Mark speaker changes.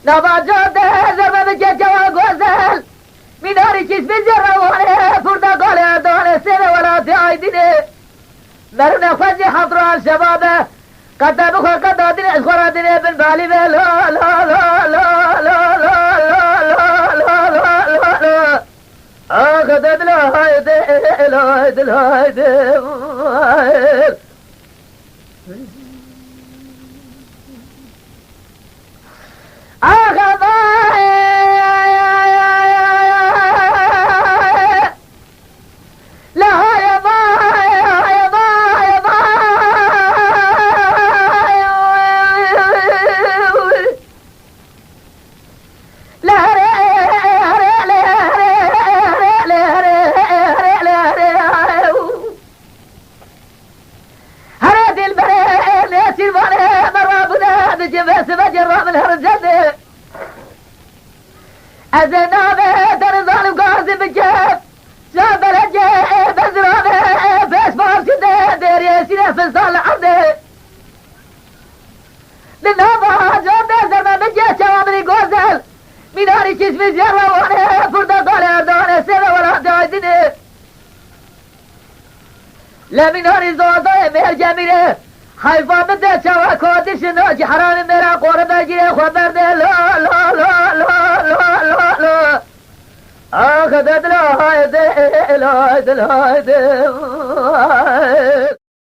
Speaker 1: نباجات زربه که جوا گوزل میناری کس بزر روانه پرتقال دانه سنه ولات عیدینه مرون فجی حضران شبابه قد بخور قد دادین از خورادینه بن بالی به لا لا لا لا لا لا لا لا لا لا لا قد لا هايده لا هايده لا هايده أزنابه در ظالم قاسم بجاب شابل الجيب بزرابه بيش بارشده دير يسيره في الصال عرده للنابه جاب زرما بجاب شوامني قوزل ميناري كيس في زيارة وانا فردا قال دوانا سيبه ولا دعيدني لا ميناري زوضاء مهر جميله حيفا بده شوا كودش نوجي حرام میرا قربه گیره خبر ده لا لا لا لا لا لا لا آخدت لا هایده لا هایده لا هایده